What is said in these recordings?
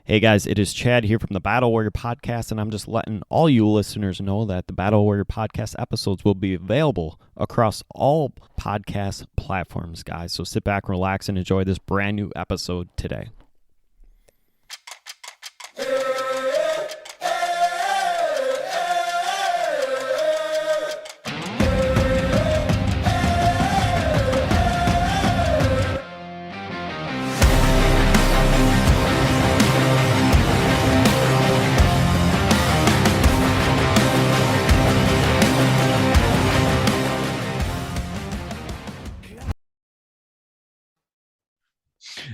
Hey guys, it is Chad here from the Battle Warrior Podcast, and I'm just letting all you listeners know that the Battle Warrior Podcast episodes will be available across all podcast platforms, guys. So sit back, relax, and enjoy this brand new episode today.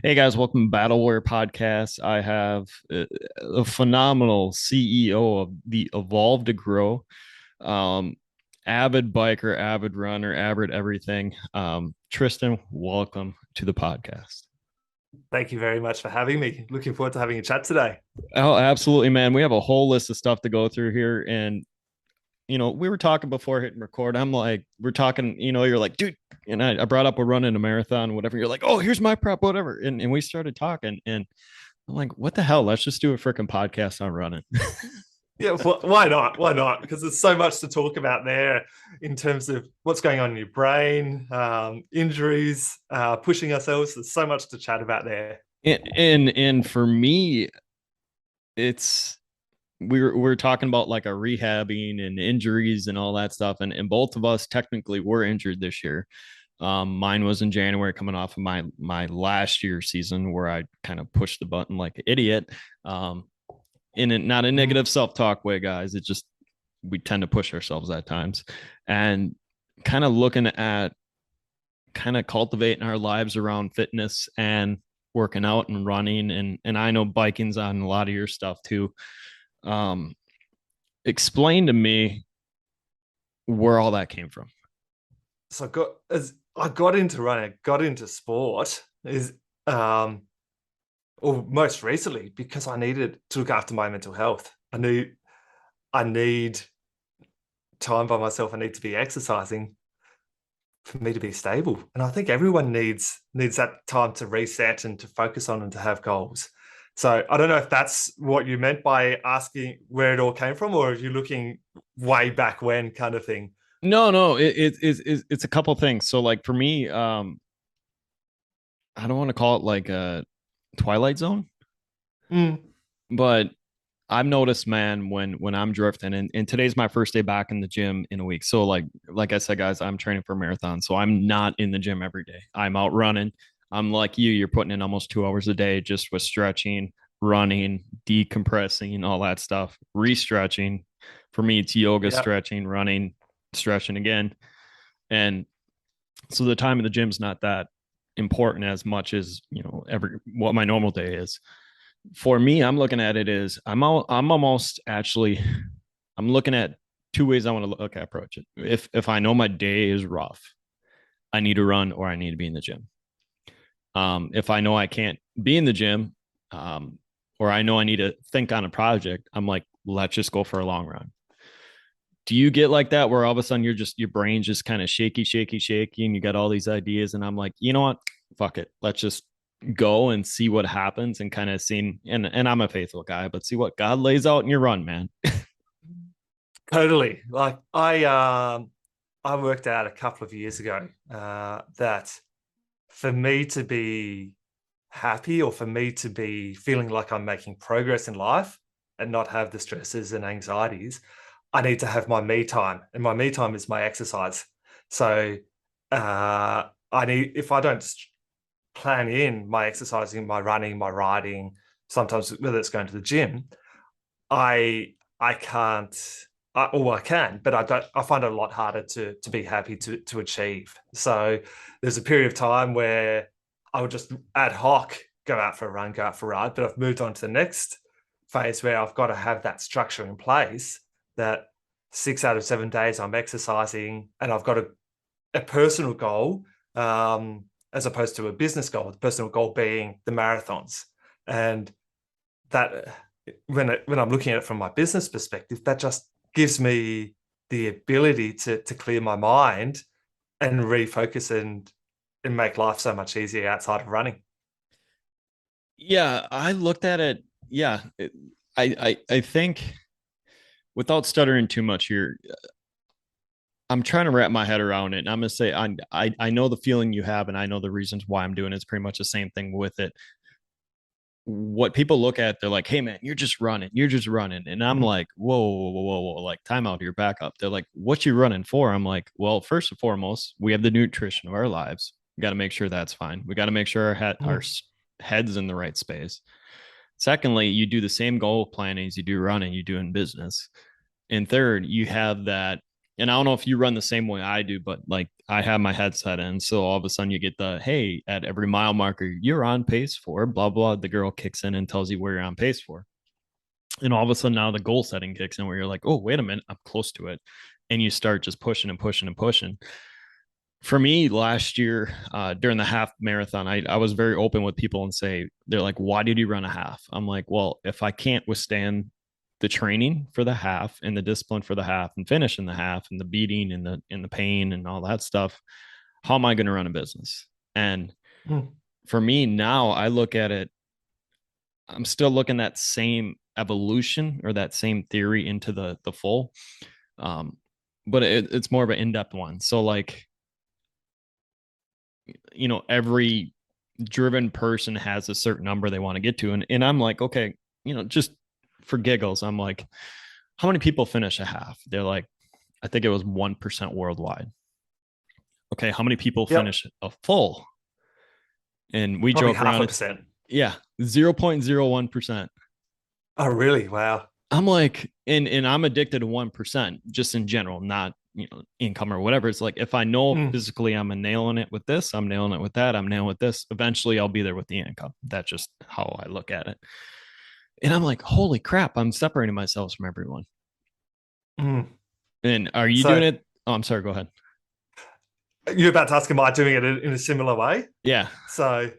Hey guys, welcome to Battle Warrior Podcast. I have a phenomenal CEO of the Evolve to Grow, um, avid biker, avid runner, avid everything. Tristan, welcome to the podcast. Thank you very much for having me. Looking forward to having a chat today. Oh, absolutely, man. We have a whole list of stuff to go through here, and we were talking before hitting record. I'm like, we're talking, you're like, dude, and I brought up a run in a marathon, whatever. You're like, oh, here's my prep, whatever. And we started talking, and I'm like, what the hell? Let's just do a freaking podcast on running. Yeah, why not? Why not? Because there's so much to talk about there in terms of what's going on in your brain, injuries, pushing ourselves. There's so much to chat about there. And for me, it's we're talking about like a rehabbing and injuries and all that stuff. And both of us technically were injured this year. Mine was in January, coming off of my last year season where I kind of pushed the button like an idiot. Not a negative self-talk way, guys. It's just we tend to push ourselves at times, and kind of looking at kind of cultivating our lives around fitness and working out and running, and I know biking's on a lot of your stuff too. Explain to me where all that came from. So I got into running, got into sport or most recently because I needed to look after my mental health. I need time by myself. I need to be exercising for me to be stable. And I think everyone needs that time to reset and to focus on and to have goals. So I don't know if that's what you meant by asking where it all came from, or if you're looking way back when kind of thing. No, it's a couple things. So like for me, I don't want to call it like a Twilight Zone, but I've noticed, man, when I'm drifting, and today's my first day back in the gym in a week. So like I said, guys, I'm training for a marathon, so I'm not in the gym every day. I'm out running. I'm like you're putting in almost 2 hours a day just with stretching, running, decompressing, all that stuff, re-stretching. For me, it's yoga, Yeah. stretching, running, stretching again. And so the time in the gym's not that important as much as, every what my normal day is. For me, I'm looking at it as I'm almost actually I'm looking at two ways I want to approach it. If I know my day is rough, I need to run or I need to be in the gym. If I know I can't be in the gym, or I know I need to think on a project, I'm like, let's just go for a long run. Do you get like that where all of a sudden your brain's just kind of shaky, and you got all these ideas, and I'm like, you know what? Fuck it. Let's just go and see what happens and kind of seeing, and I'm a faithful guy, but see what God lays out in your run, man. Totally. Like I worked out a couple of years ago that for me to be happy, or for me to be feeling like I'm making progress in life and not have the stresses and anxieties, I need to have my me time, and my me time is my exercise. So if I don't plan in my exercising, my running, my riding, sometimes whether it's going to the gym, I can't. I can, but I don't. I find it a lot harder to be happy to achieve. So there's a period of time where I would just ad hoc go out for a run, go out for a ride. But I've moved on to the next phase where I've got to have that structure in place. That 6 out of 7 days I'm exercising, and I've got a personal goal as opposed to a business goal. The personal goal being the marathons, and that when I'm looking at it from my business perspective, that just gives me the ability to clear my mind and refocus and make life so much easier outside of running. Yeah, I looked at it, yeah, I think without stuttering too much here, I'm trying to wrap my head around it. And I'm gonna say I know the feeling you have, and I know the reasons why I'm doing it. It's pretty much the same thing with it. What people look at, they're like, "Hey man, you're just running," and I'm Mhm. like, "Whoa, whoa, whoa, whoa, whoa!" Like, time out here, back up. They're like, "What you running for?" I'm like, "Well, first and foremost, we have the nutrition of our lives. We got to make sure that's fine. We got to make sure our Mhm. heads in the right space. Secondly, you do the same goal planning as you do running, you do in business. And third, you have that. And I don't know if you run the same way I do, but like I have my headset in. So all of a sudden you get the, hey, at every mile marker, you're on pace for blah, blah. The girl kicks in and tells you where you're on pace for. And all of a sudden now the goal setting kicks in where you're like, oh, wait a minute, I'm close to it. And you start just pushing and pushing and pushing. For me, last year during the half marathon, I was very open with people and say, they're like, why did you run a half? I'm like, well, if I can't withstand the training for the half and the discipline for the half and finish in the half and the beating and the pain and all that stuff, how am I going to run a business? And Mhm. for me now, I look at it, I'm still looking at that same evolution or that same theory into the full. Um, but it's more of an in-depth one. So like, every driven person has a certain number they want to get to. And I'm like, okay, just for giggles, I'm like, how many people finish a half? They're like, I think it was 1% worldwide. Okay, how many people Yep. finish a full? And we Probably joke half around, a it's, percent. yeah, 0.01%. Oh, really? Wow. I'm like, and I'm addicted to 1% just in general, not income or whatever. It's like if I know Mm. physically I'm nailing it with this, I'm nailing it with that, I'm nailing with this. Eventually, I'll be there with the income. That's just how I look at it. And I'm like, holy crap, I'm separating myself from everyone. Mm. And are you doing So it? Oh, I'm sorry. Go ahead. you're about to ask, am I doing it in a similar way? Yeah. So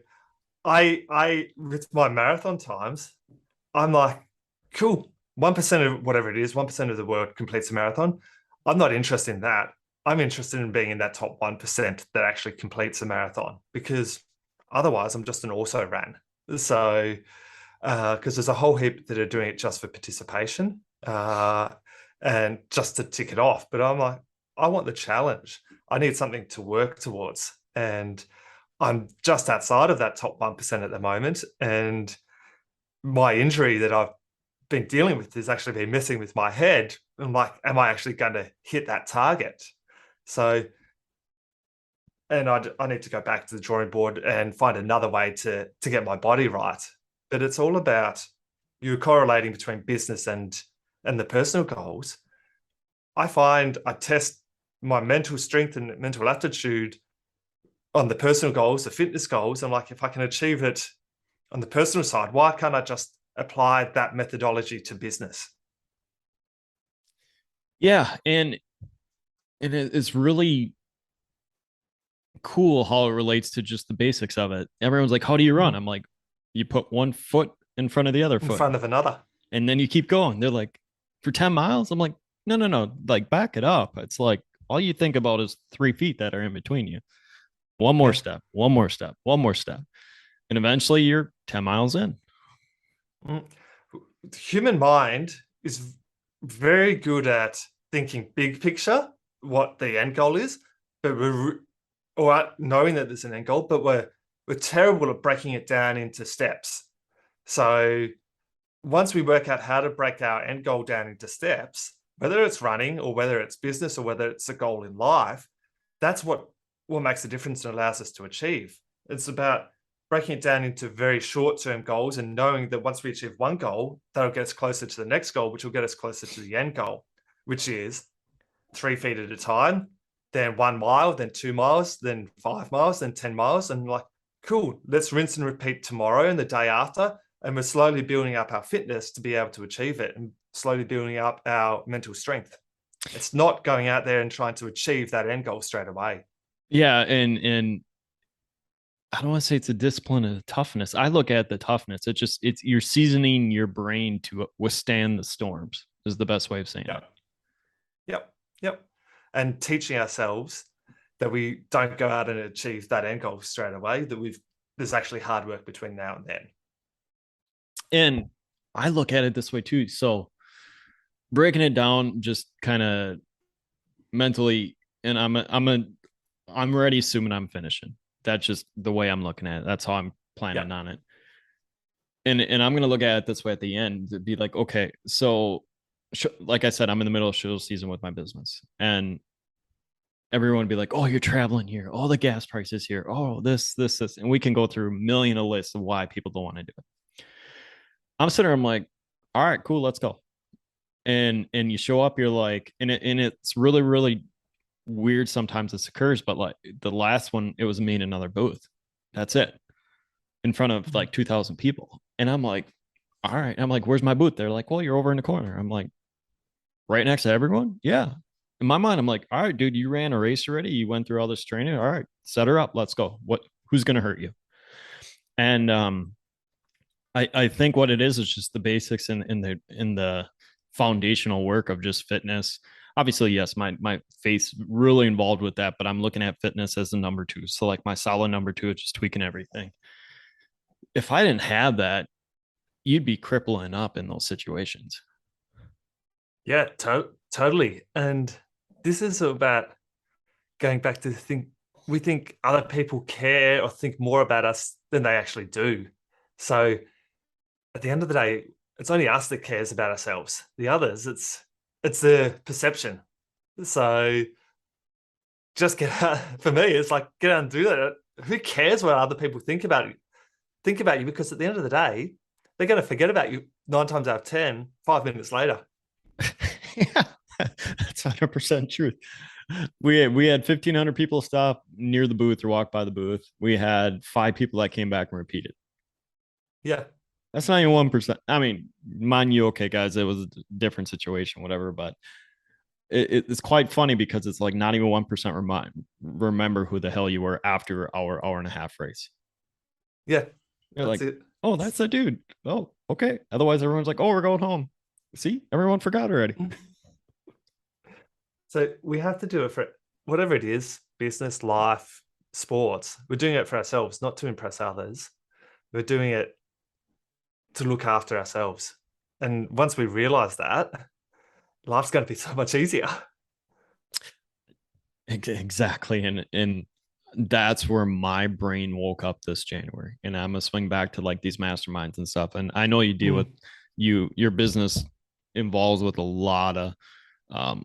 with my marathon times, I'm like, cool. 1% of whatever it is, 1% of the world completes a marathon. I'm not interested in that. I'm interested in being in that top 1% that actually completes a marathon because otherwise I'm just an also ran. So, because there's a whole heap that are doing it just for participation and just to tick it off. But I'm like, I want the challenge. I need something to work towards. And I'm just outside of that top 1% at the moment. And my injury that I've been dealing with has actually been messing with my head. I'm like, am I actually going to hit that target? So, and I need to go back to the drawing board and find another way to get my body right. But it's all about you correlating between business and the personal goals. I find I test my mental strength and mental aptitude on the personal goals, the fitness goals. I'm like, if I can achieve it on the personal side, why can't I just apply that methodology to business? Yeah. And it's really cool how it relates to just the basics of it. Everyone's like, how do you run? Mm. I'm like, you put one foot in front of the other In foot front of another. and then you keep going. They're like, for 10 miles? I'm like, no, no, no. Like, back it up. It's like all you think about is 3 feet that are in between you. One more Yeah. step, one more step, one more step. And eventually you're 10 miles in. Mm. The human mind is very good at thinking big picture, what the end goal is, but or knowing that there's an end goal, but we're terrible at breaking it down into steps. So once we work out how to break our end goal down into steps, whether it's running or whether it's business or whether it's a goal in life, that's what makes a difference and allows us to achieve. It's about breaking it down into very short-term goals and knowing that once we achieve one goal, that'll get us closer to the next goal, which will get us closer to the end goal, which is 3 feet at a time, then 1 mile, then 2 miles, then 5 miles, then 10 miles. And like, cool, let's rinse and repeat tomorrow and the day after. And we're slowly building up our fitness to be able to achieve it and slowly building up our mental strength. It's not going out there and trying to achieve that end goal straight away. Yeah. And I don't want to say it's a discipline and a toughness. I look at the toughness. It's you're seasoning your brain to withstand the storms is the best way of saying it. Yep. Yep. Yep. And teaching ourselves that we don't go out and achieve that end goal straight away, that there's actually hard work between now and then. And I look at it this way too. So breaking it down, just kind of mentally, and I'm already assuming I'm finishing. That's just the way I'm looking at it. That's how I'm Yeah. planning on it. And I'm gonna look at it this way at the end to be like, okay, so like I said, I'm in the middle of show season with my business, and everyone would be like, oh, you're traveling here, oh, the gas prices here, oh, this, and we can go through a million of lists of why people don't want to do it. I'm sitting there, I'm like, all right, cool, let's go. And you show up, you're like, and it's really weird sometimes this occurs, but like the last one, it was me in another booth. That's it. In front of Mhm. like 2,000 people. And I'm like, all right. I'm like, where's my booth? They're like, well, you're over in the corner. I'm like, right next to everyone? Yeah. In my mind, I'm like, all right, dude, you ran a race already. You went through all this training. All right, set her up. Let's go. Who's gonna hurt you? And I think what it is just the basics in the foundational work of just fitness. Obviously, yes, my faith's really involved with that, but I'm looking at fitness as the number two. So like my solid number two is just tweaking everything. If I didn't have that, you'd be crippling up in those situations. Yeah, totally. And this is about going back to think we think other people care or think more about us than they actually do. So at the end of the day, it's only us that cares about ourselves. The others, it's the perception. So just get out. For me, it's like get out and do that. Who cares what other people think about you? Think about you because at the end of the day, they're going to forget about you 9 times out of 10, 5 minutes later. Yeah, that's 100% truth. We had 1,500 people stop near the booth or walk by the booth. We had 5 people that came back and repeated. Yeah. That's not even 1%. I mean, mind you, okay, guys, it was a different situation, whatever. But it's quite funny because it's like not even 1% remember who the hell you were after our hour and a half race. Yeah. You're That's like, it. oh, that's a dude. Oh, okay. Otherwise, everyone's like, oh, we're going home. See, everyone forgot already. So we have to do it for whatever it is, business, life, sports. We're doing it for ourselves, not to impress others. We're doing it to look after ourselves. And once we realize that, life's going to be so much easier. Exactly. And that's where my brain woke up this January. And I'm gonna swing back to like these masterminds and stuff. And I know you deal with Mm. your business involves with a lot of um,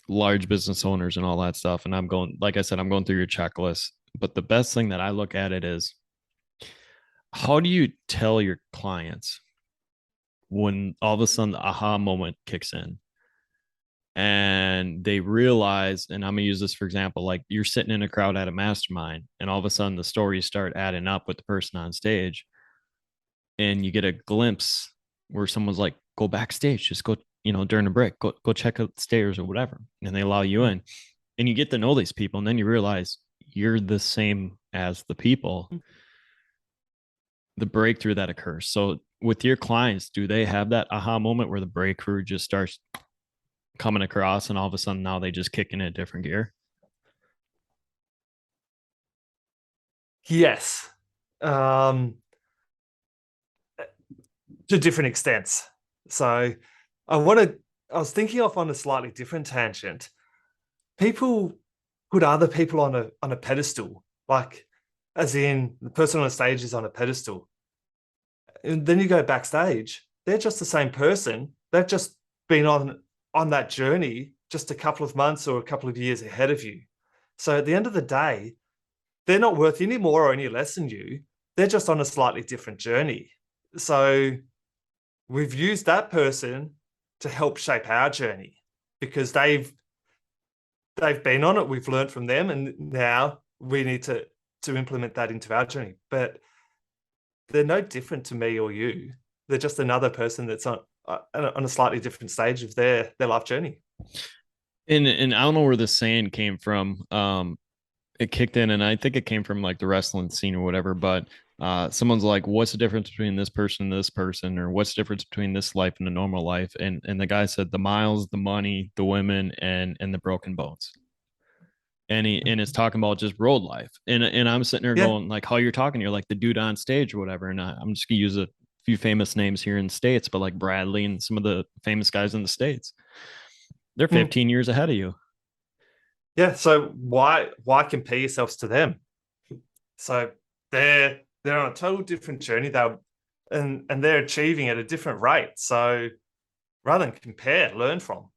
large business owners and all that stuff. And I'm going, like I said, I'm going through your checklist. But the best thing that I look at it is how do you tell your clients when all of a sudden the aha moment kicks in and they realize, and I'm gonna use this for example, like you're sitting in a crowd at a mastermind, and all of a sudden the stories start adding up with the person on stage, and you get a glimpse where someone's like, "Go backstage, just go, during the break, go check out the stairs or whatever," and they allow you Mm. in, and you get to know these people, and then you realize you're the same as the people. The breakthrough that occurs. So with your clients, do they have that aha moment where the breakthrough just starts coming across, and all of a sudden now they just kick in a different gear? Yes. Um, to different extents. So I was thinking off on a slightly different tangent. People put other people on a pedestal, like as in the person on the stage is on a pedestal. And then you go backstage, they're just the same person. They've just been on that journey just a couple of months or a couple of years ahead of you. So at the end of the day, they're not worth any more or any less than you. They're just on a slightly different journey. So we've used that person to help shape our journey because they've been on it. We've learned from them, and now we need to implement that into our journey. But they're no different to me or you. They're just another person that's on a slightly different stage of their life journey. And I don't know where this saying came from. It kicked in, and I think it came from like the wrestling scene or whatever. But someone's like, "What's the difference between this person and this person, or what's the difference between this life and a normal life?" And the guy said, "The miles, the money, the women, and the broken bones." And it's talking about just road life. And I'm sitting there Yeah, going like, how you're talking, you're like the dude on stage or whatever. And I'm just gonna use a few famous names here in the States, but like Bradley and some of the famous guys in the States, they're Mm. 15 years ahead of you. Yeah. So why compare yourselves to them? So they're on a total different journey. And they're achieving at a different rate. So rather than compare, learn from.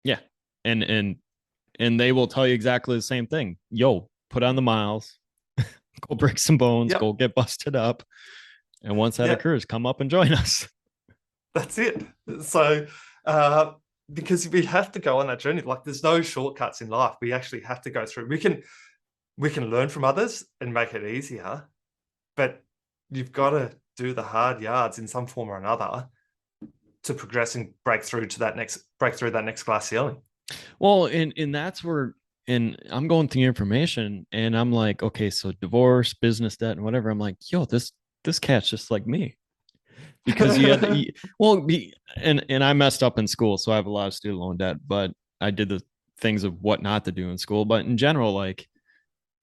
Yeah. And they will tell you exactly the same thing. Yo, put on the miles, go break some bones, Yep. go get busted up. And once that Yeah, occurs, come up and join us. that's it. So because we have to go on that journey. Like there's no shortcuts in life. We actually have to go through. We can learn from others and make it easier, but you've got to do the hard yards in some form or another to progress and break through that next glass ceiling. Well, and that's where, and I'm going through information and I'm like, okay, so divorce, business debt, and whatever. I'm like, yo, this cat's just like me. Because you had to, well, and I messed up in school, so I have a lot of student loan debt, but I did the things of what not to do in school. But in general, like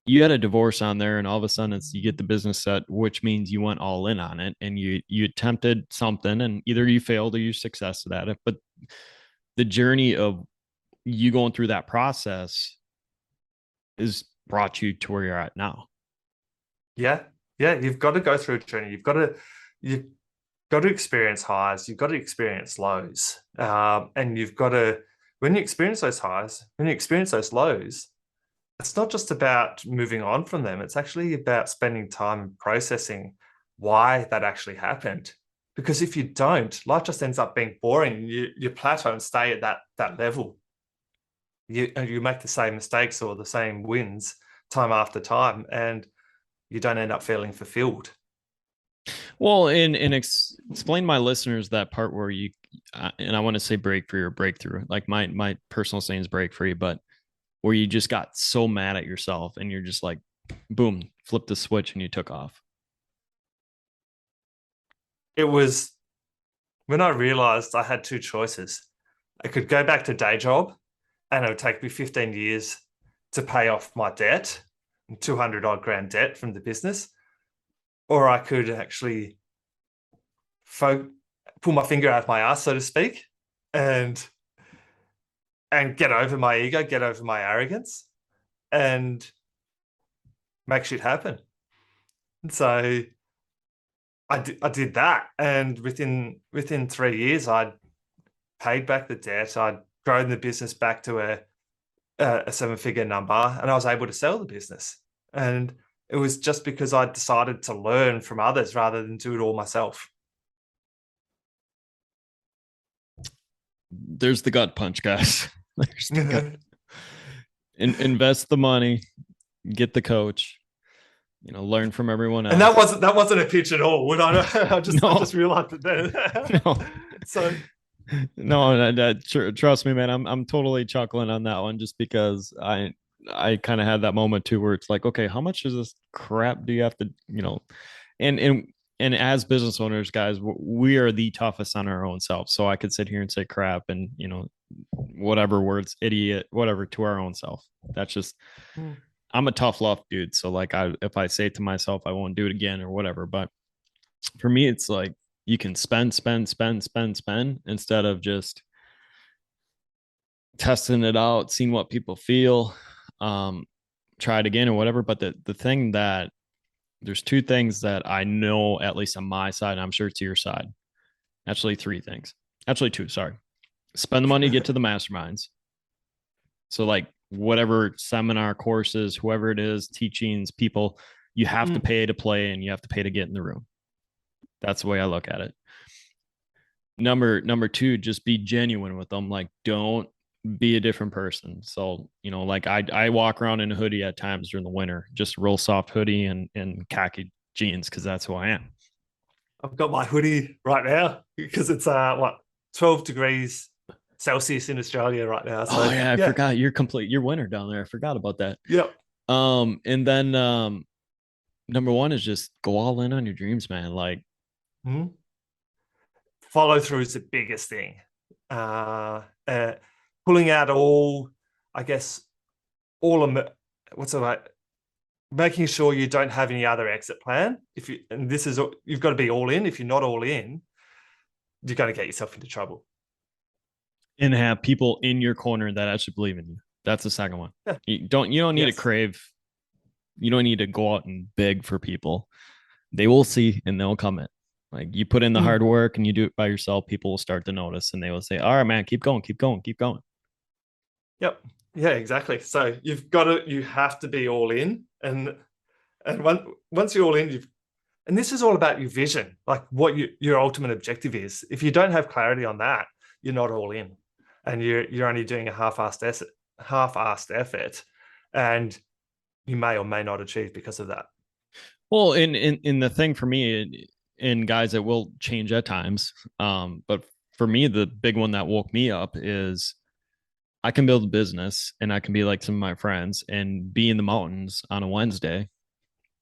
you had a divorce on there, and all of a sudden you get the business set, which means you went all in on it, and you attempted something, and either you failed or you succeeded at it. But the journey of you going through that process is brought you to where you're at now. Yeah, yeah, you've got to go through a journey. You've got to experience highs. You've got to experience lows, and you've got to when you experience those highs, when you experience those lows, it's not just about moving on from them. It's actually about spending time processing why that actually happened. Because if you don't, life just ends up being boring. You plateau and stay at that level. You make the same mistakes or the same wins time after time, and you don't end up feeling fulfilled. Well, and explain my listeners that part where you, and I want to say break free or breakthrough. Like my personal saying is break free, but where you just got so mad at yourself and you're just like, boom, flip the switch and you took off. It was when I realized I had two choices. I could go back to day job, and it would take me 15 years to pay off my debt, 200 odd grand debt from the business, or I could actually pull my finger out of my ass, so to speak, and get over my ego, get over my arrogance, and make shit happen. And so I did that, and within 3 years, I'd paid back the debt. I'd grown the business back to a seven-figure number, and I was able to sell the business. And it was just because I decided to learn from others rather than do it all myself. There's the gut punch, guys. There's the gut. Invest the money, get the coach, learn from everyone else. And that wasn't a pitch at all. Would I? I just realized it then. No. So no, trust me, man. I'm totally chuckling on that one just because I kind of had that moment too where it's like, okay, how much is this crap do you have to, and and as business owners, guys, we are the toughest on our own self. So I could sit here and say crap and whatever words, idiot, whatever to our own self. That's just I'm a tough love dude. So like if I say to myself I won't do it again or whatever, but for me it's like you can spend instead of just testing it out, seeing what people feel, try it again or whatever. But the thing that there's two things that I know, at least on my side, I'm sure it's your side. Actually, three things. Actually, two, sorry. Spend the money to get to the masterminds. So like whatever seminar, courses, whoever it is, teachings, people, you have to pay to play and you have to pay to get in the room. That's the way I look at it. Number two, just be genuine with them. Like, don't be a different person. So, like I walk around in a hoodie at times during the winter, just a real soft hoodie and khaki jeans, because that's who I am. I've got my hoodie right now because it's 12 degrees Celsius in Australia right now. So, I forgot you're winter down there. I forgot about that. Yep. And then number one is just go all in on your dreams, man. Like follow through is the biggest thing. Pulling out all, I guess, what's it like? making sure you don't have any other exit plan. If you and this is you've got to be all in. If you're not all in, you're going to get yourself into trouble. And have people in your corner that actually believe in you. That's the second one. Yeah. You don't need to Yes. crave. You don't need to go out and beg for people. They will see and they'll come in. Like you put in the hard Mm. work and you do it by yourself, people will start to notice and they will say, "All right, man, keep going, keep going, keep going." Yep. Yeah, exactly. So you have to be all in. And once you're all in, and this is all about your vision, like what your ultimate objective is. If you don't have clarity on that, you're not all in. And you're only doing a half-assed effort. And you may or may not achieve because of that. Well, in the thing for me, in guys, it will change at times. But for me, the big one that woke me up is I can build a business and I can be like some of my friends and be in the mountains on a Wednesday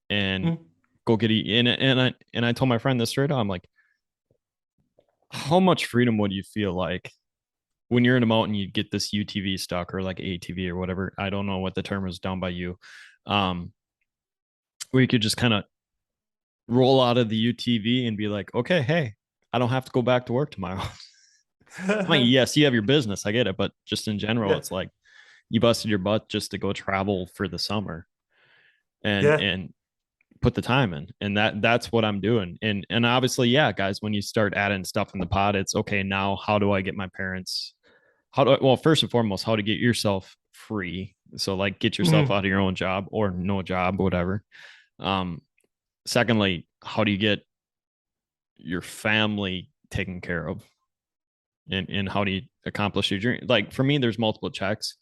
and Mm. go get eat. And I told my friend this straight up. I'm like, how much freedom would you feel like when you're in a mountain? You get this UTV stuck or like ATV or whatever. I don't know what the term is down by you. Um, where you could just kind of roll out of the UTV and be like, okay, hey, I don't have to go back to work tomorrow. I mean, yes, you have your business, I get it, but just in general, Yeah. it's like you busted your butt just to go travel for the summer and Yeah. and put the time in, and that's what I'm doing. And obviously, yeah, guys, when you start adding stuff in the pot, it's okay. Now, how do I get my parents? How do I? Well, first and foremost, how to get yourself free. So, like, get yourself Mm. out of your own job or no job, whatever. Um, Secondly, how do you get your family taken care of? And how do you accomplish your dream? Like for me, there's multiple checks.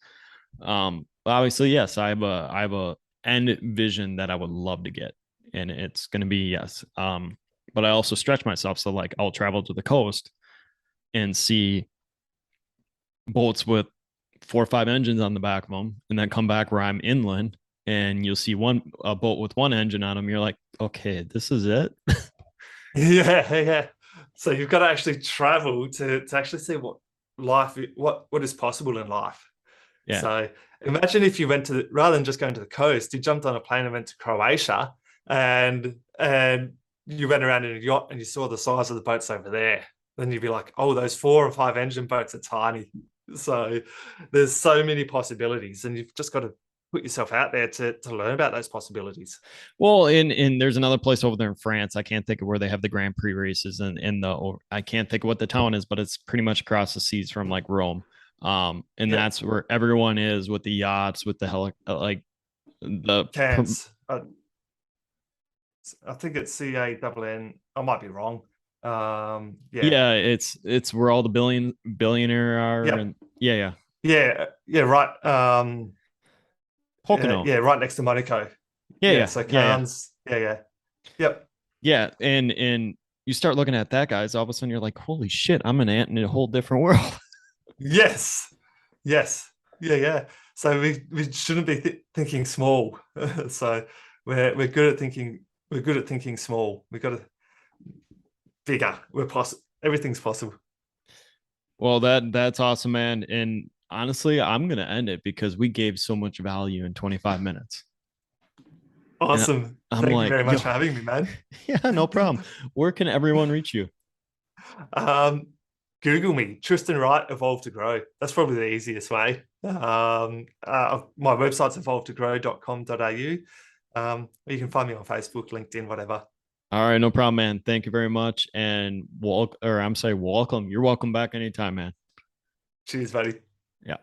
Obviously, yes, I have a end vision that I would love to get, and it's going to be yes. But I also stretch myself, so like I'll travel to the coast and see boats with 4 or 5 engines on the back of them, and then come back where I'm inland, and you'll see a boat with one engine on them. You're like, okay, this is it. Yeah, yeah. So you've got to actually travel to actually see what is possible in life. Yeah. So imagine if you went rather than just going to the coast, you jumped on a plane and went to Croatia and you went around in a yacht and you saw the size of the boats over there. Then you'd be like, oh, those 4 or 5 engine boats are tiny. So there's so many possibilities, and you've just got to put yourself out there to learn about those possibilities. Well, in there's another place over there in France. I can't think of where they have the Grand Prix races, and in the or I can't think of what the town is, but it's pretty much across the seas from like Rome. And Yeah, that's where everyone is with the yachts, with the like the Cairns. I think it's CANN. I might be wrong. Yeah. yeah, it's where all the billionaire are, Yep. and yeah, Yeah. Yeah. Right. Pocono, Yeah. Right next to Monaco. yeah, Yeah. yeah, So yeah, yeah, Cairns. Yeah. Yeah. Yep. yeah, and you start looking at that, guys. All of a sudden, you're like, holy shit, I'm an ant in a whole different world. Yes. Yes. Yeah. Yeah. So we shouldn't be thinking small. So we're good at thinking. We're good at thinking small. We've got to bigger. We're possible. Everything's possible. Well, that's awesome, man. And honestly, I'm gonna end it because we gave so much value in 25 minutes. And Awesome. I'm Thank you like, very yo, much for having me, man. yeah, no problem. Where can everyone reach you? um, Google me, Tristan Wright, Evolve to Grow. That's probably the easiest way. My website's evolvetogrow.com.au. You can find me on Facebook, LinkedIn, whatever. All right, no problem, man. Thank you very much. And welcome. You're welcome back anytime, man. Cheers, buddy. Yeah.